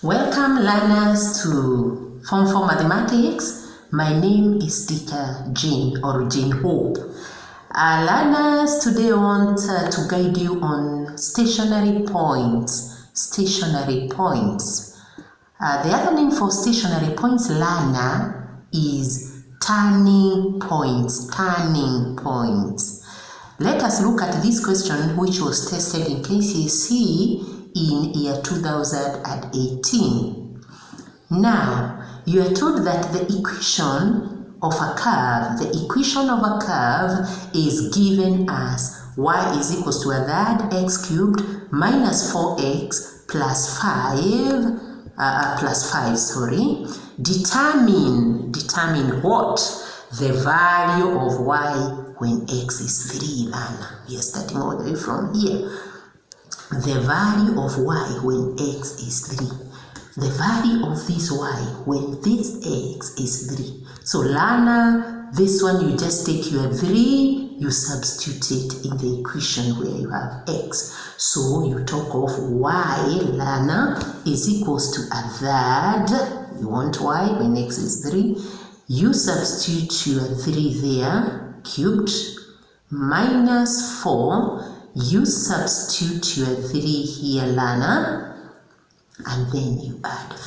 Welcome learners to Form 4 Mathematics. My name is Teacher Jean or Jean Hope. Learners, today I want to guide you on stationary points. Stationary points. The other name for stationary points, learner, is turning points. Turning points. Let us look at this question which was tested in kcse in year 2018. Now, you are told that the equation of a curve, is given as y is equals to a third x cubed minus 4x plus 5, Determine what? The value of y when x is 3, learner. We are starting all the way from here. The value of y when x is 3. The value of this y when this x is 3. So learner, this one you just take your 3, you substitute it in the equation where you have x. So you talk of y, learner, is equals to a third. You want y when x is 3. You substitute your 3 there, cubed, minus 4. You substitute your 3 here, learner, and then you add 5.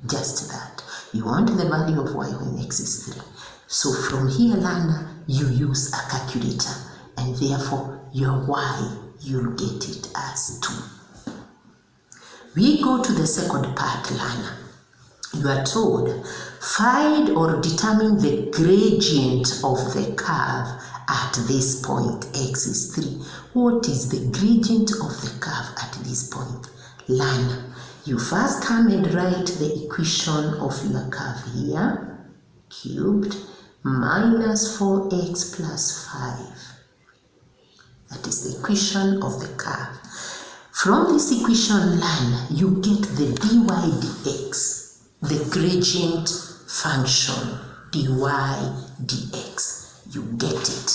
Just that. You want the value of y when x is 3. So from here, learner, you use a calculator, and therefore your y, you'll get it as 2. We go to the second part, learner. You are told, find or determine the gradient of the curve at this point. X is 3. What is the gradient of the curve at this point? Learner, you first come and write the equation of your curve here. Cubed minus 4x plus 5. That is the equation of the curve. From this equation, learner, you get the dy dx. The gradient function, dy dx, you get it.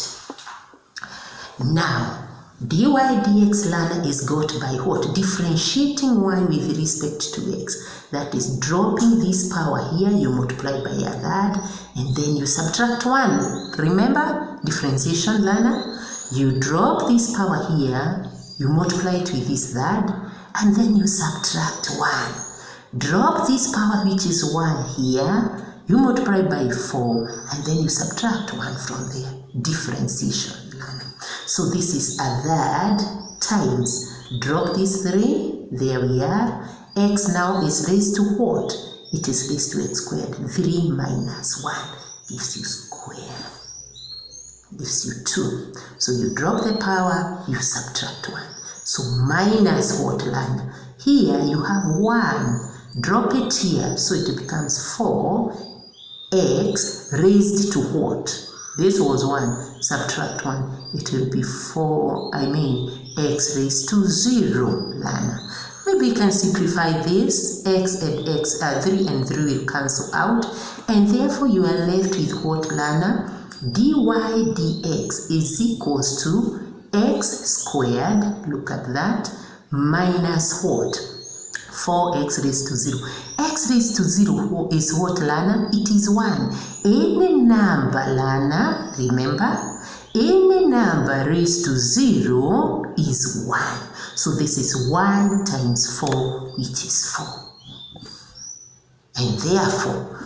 Now, dy dx, learner, is got by what? Differentiating y with respect to x. That is dropping this power here, you multiply by a third, and then you subtract 1. Remember, differentiation, learner? You drop this power here, you multiply it with this third, and then you subtract 1. Drop this power which is 1 here, you multiply by 4, and then you subtract 1 from there. Differentiation. So this is a third times, drop this 3, there we are. X now is raised to what? It is raised to x squared. 3 minus 1 gives you square, gives you 2. So you drop the power, you subtract 1. So minus what, learner? Here you have 1. Drop it here, so it becomes 4x raised to what? This was 1, subtract 1, it will be x raised to 0, learner. Maybe you can simplify this, x and x, 3 and 3 will cancel out, and therefore you are left with what, learner? Dy dx is equals to x squared, look at that, minus what? 4x raised to 0. X raised to 0 is what, learner? It is 1. Any number, learner, remember, any number raised to 0 is 1. So this is 1 times 4, which is 4. And therefore,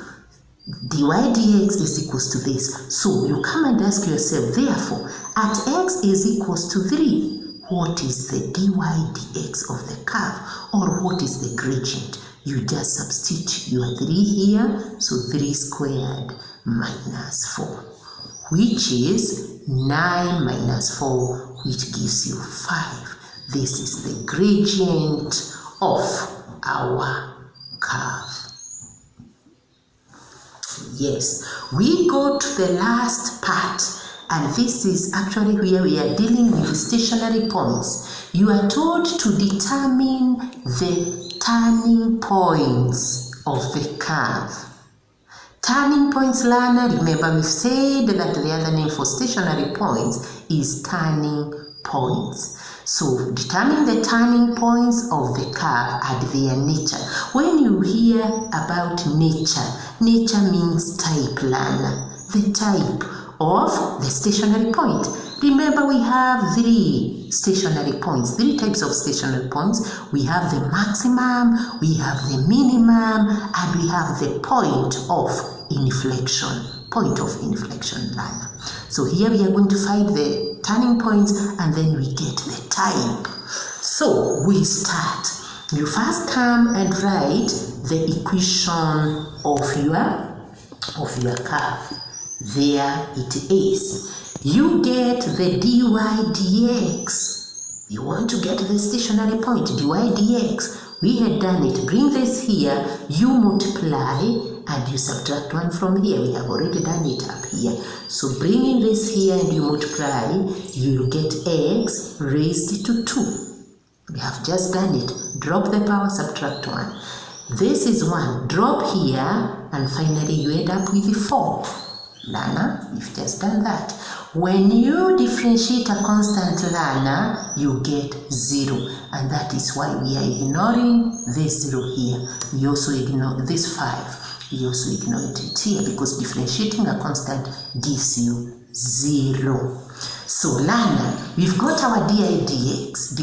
dy dx is equals to this. So you come and ask yourself, therefore, at x is equals to 3. What is the dy dx of the curve, or what is the gradient? You just substitute your 3 here, so 3 squared minus 4, which is 9 minus 4, which gives you 5. This is the gradient of our curve. Yes, we go to the last part. And this is actually where we are dealing with stationary points. You are told to determine the turning points of the curve. Turning points, learner, remember we've said that the other name for stationary points is turning points. So determine the turning points of the curve and their nature. When you hear about nature, nature means type, learner. The type of the stationary point. Remember, we have three stationary points, three types of stationary points. We have the maximum, we have the minimum, and we have the point of inflection. Point of inflection, learner. So here we are going to find the turning points and then we get the type. So we start. You first come and write the equation of your curve. There it is. You get the dy dx. You want to get the stationary point, dy dx. We had done it. Bring this here, you multiply and you subtract 1 from here. We have already done it up here. So bringing this here and you multiply, you'll get x raised to 2. We have just done it. Drop the power, subtract 1. This is 1. Drop here and finally you end up with 4. Learner, you've just done that. When you differentiate a constant, learner, you get 0. And that is why we are ignoring this 0 here. We also ignore this 5. We also ignore it here because differentiating a constant gives you 0. So learner, we've got our dy dx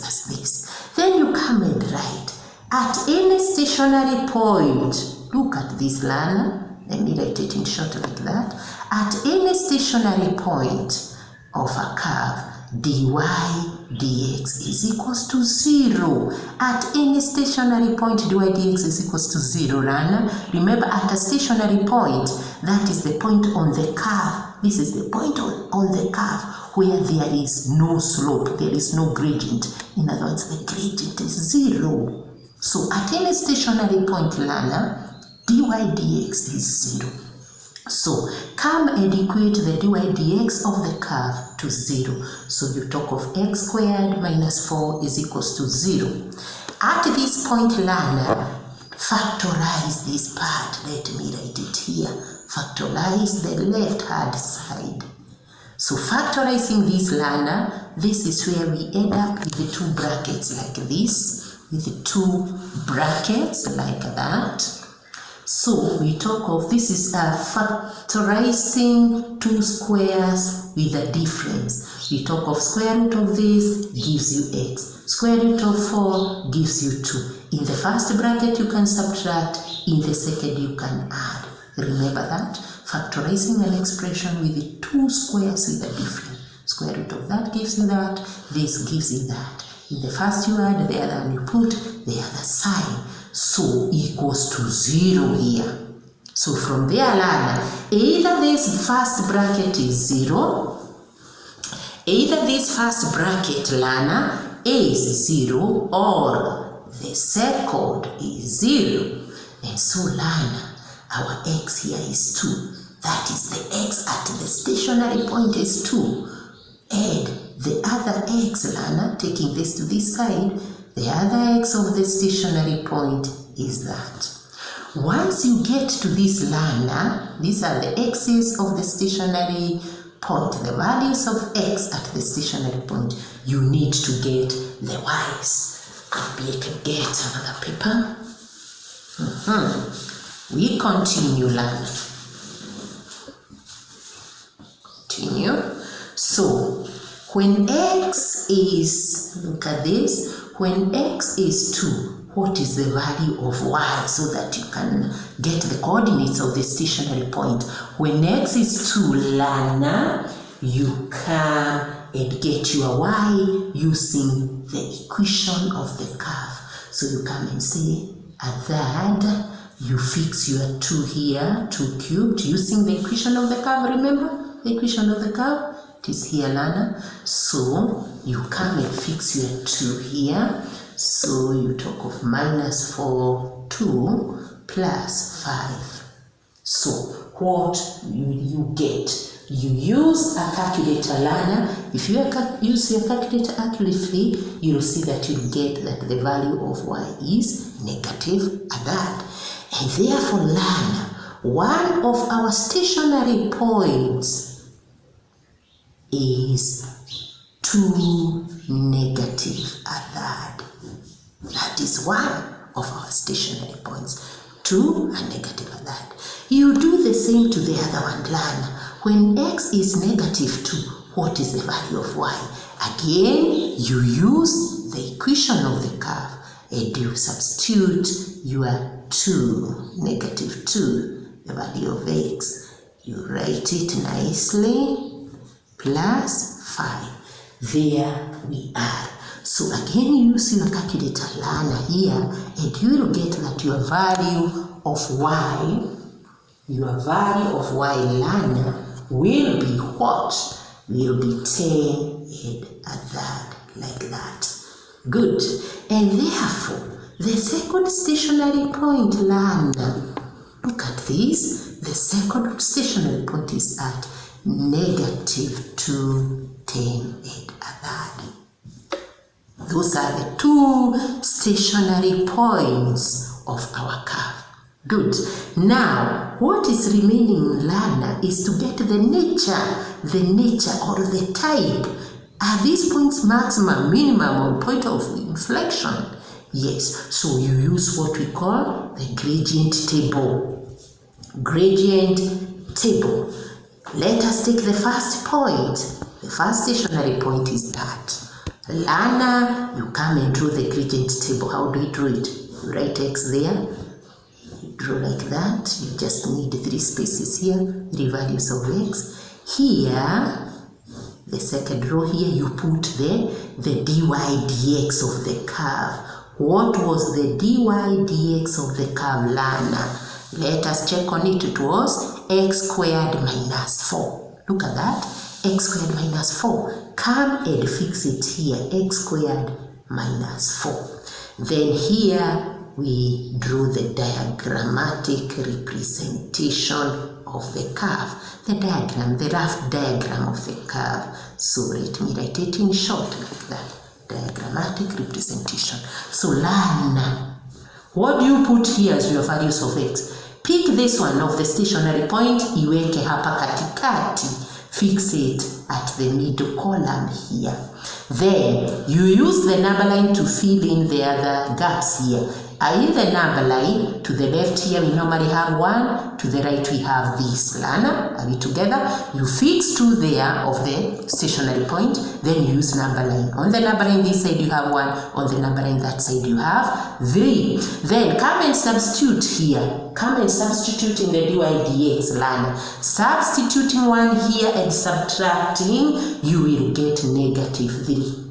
as this. Then you come and write at any stationary point. Look at this, learner. Let me write it in short like that. At any stationary point of a curve, dy dx is equals to 0. At any stationary point, dy dx is equals to 0. Learner, remember, at a stationary point, that is the point on the curve. This is the point on the curve where there is no slope, there is no gradient. In other words, the gradient is 0. So at any stationary point, learner, dy dx is 0. So come and equate the dy dx of the curve to 0. So you talk of x squared minus 4 is equals to 0. At this point, learner, factorize this part. Let me write it here. Factorize the left hand side. So factorizing this, learner, this is where we end up with the 2 brackets like this, with the 2 brackets like that. So we talk of, this is factorizing 2 squares with a difference. We talk of square root of this gives you x. Square root of 4 gives you 2. In the first bracket you can subtract, in the second you can add. Remember that? Factorizing an expression with the 2 squares with a difference. Square root of that gives you that, this gives you that. In the first you add, the other one you put the other sign. So equals to 0 here. So from there, learner, either this first bracket is 0, either this first bracket, learner, is 0, or the second is 0. And so, learner, our x here is 2. That is the x at the stationary point is 2. And the other x, learner, taking this to this side, the other x of the stationary point is that. Once you get to this, learner, these are the x's of the stationary point, the values of x at the stationary point. You need to get the y's. Maybe I can get another paper. We continue, learner. Continue. So when x is, look at this, when x is 2, what is the value of y, so that you can get the coordinates of the stationary point? When x is 2, learner, you come and get your y using the equation of the curve. So you come and say, at that, you fix your 2 here, 2 cubed, using the equation of the curve. Remember the equation of the curve? It is here, learner. So you come and fix your 2 here. So you talk of minus 4, 2 plus 5. So what you get? You use a calculator, learner. If you use your calculator accurately, you will see that you get that the value of y is negative at that. And therefore, learner, one of our stationary points is 2, negative a third. That is one of our stationary points. 2 and negative a third. You do the same to the other one, learn. When x is negative 2, what is the value of y? Again, you use the equation of the curve and you substitute your 2, negative 2, the value of x. You write it nicely, plus 5. There we are. So again, use your calculator learner here and you will get that your value of y learner will be what? Will be 10 and a third, like that. Good. And therefore, the second stationary point learner, look at this. The second stationary point is at negative 2, 10 and a third. Those are the 2 stationary points of our curve. Good. Now, what is remaining, learner, is to get the nature or the type. Are these points maximum, minimum, or point of inflection? Yes. So you use what we call the gradient table. Gradient table. Let us take the first point. The first stationary point is that. Learner, you come and draw the gradient table. How do you draw it? You write x there. You draw like that. You just need 3 spaces here, 3 values of x. Here, the second row here, you put the dy dx of the curve. What was the dy dx of the curve, learner? Let us check on it. It was x squared minus 4. Look at that. X squared minus 4. Come and fix it here. X squared minus 4. Then here we draw the diagrammatic representation of the curve. The diagram, the rough diagram of the curve. So let me write it in short like that. Diagrammatic representation. So learn. What do you put here as your values of x? Pick this one of the stationary point, iweke hapa katikati. Fix it at the middle column here. Then you use the number line to fill in the other gaps here. In the number line, to the left here we normally have 1, to the right we have this. Learner, are we together? You fix 2 there of the stationary point, then you use number line. On the number line this side you have 1, on the number line that side you have 3. Then come and substitute here. Come and substitute in the dy dx, learner. Substituting 1 here and subtracting, you will get negative 3.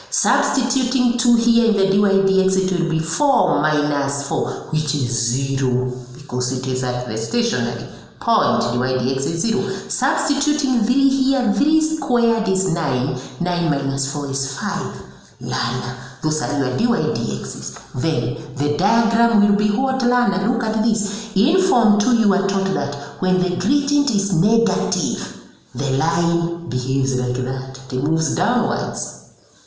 Substituting 2 here in the dy dx, it will be 4 minus 4, which is 0, because it is at the stationary point. Dy dx is 0. Substituting 3 here, 3 squared is 9. 9 minus 4 is 5. Learner, those are your dy dx's. Then the diagram will be what, learner? Look at this. In Form 2, you are taught that when the gradient is negative, the line behaves like that. It moves downwards.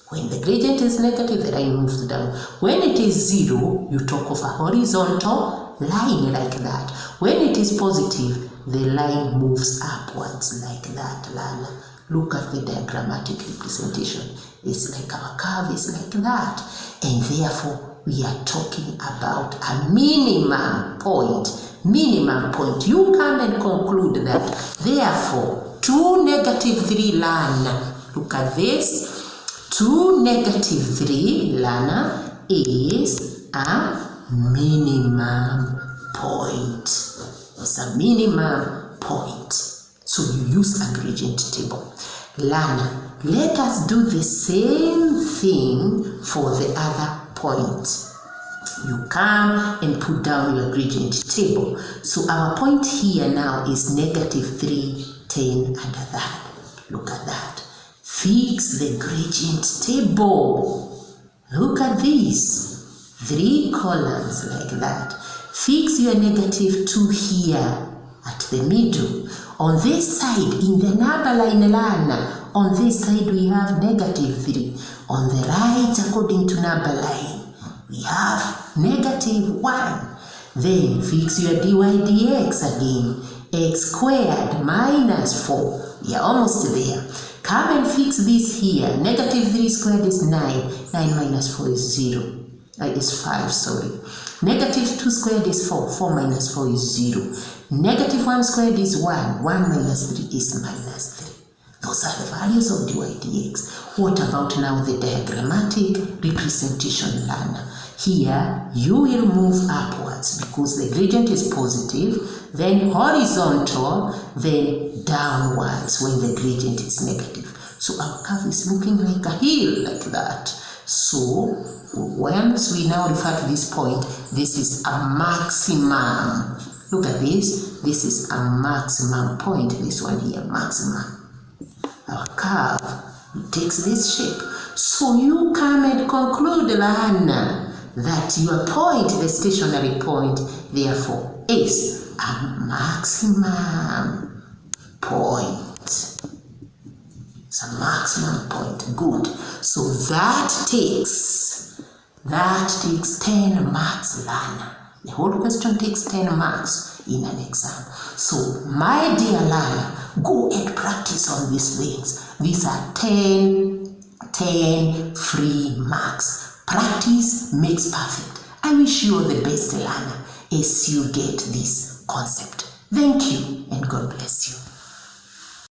When the gradient is negative, the line moves down. When it is 0, you talk of a horizontal line like that. When it is positive, the line moves upwards like that, learner. Look at the diagrammatic representation. It's like our curve is like that. And therefore, we are talking about a minimum point. Minimum point. You come and conclude that. Therefore, 2, negative 3, learner. Look at this. 2, negative 3, learner, is a minimum point. It's a minimum point. So you use a gradient table. Learner, let us do the same thing for the other point. You come and put down your gradient table. So our point here now is negative 3, 10 and a third. Look at that. Fix the gradient table. Look at this. 3 columns like that. Fix your negative 2 here at the middle. On this side, in the number line, learner, on this side we have negative 3. On the right, according to number line, we have negative 1. Then fix your dy dx again. X squared minus 4. We are almost there. Come and fix this here. Negative 3 squared is 9. 9 minus 4 is 0. Is 5, sorry. Negative 2 squared is 4. 4 minus 4 is 0. Negative 1 squared is 1. 1 minus 3 is minus 3. Those are the values of dy dx. What about now the diagrammatic representation, learner? Here, you will move upwards because the gradient is positive, then horizontal, then downwards when the gradient is negative. So our curve is looking like a hill, like that. So once we now refer to this point, this is a maximum. Look at this. This is a maximum point. This one here, maximum. Our curve takes this shape. So you come and conclude, learner, that your point, the stationary point, therefore, is a maximum point. It's a maximum point. Good. So that takes 10 marks, learner. The whole question takes 10 marks in an exam. So, my dear learner, go and practice on these things. These are 10 free marks. Practice makes perfect. I wish you all the best, learner, as you get this concept. Thank you and God bless you.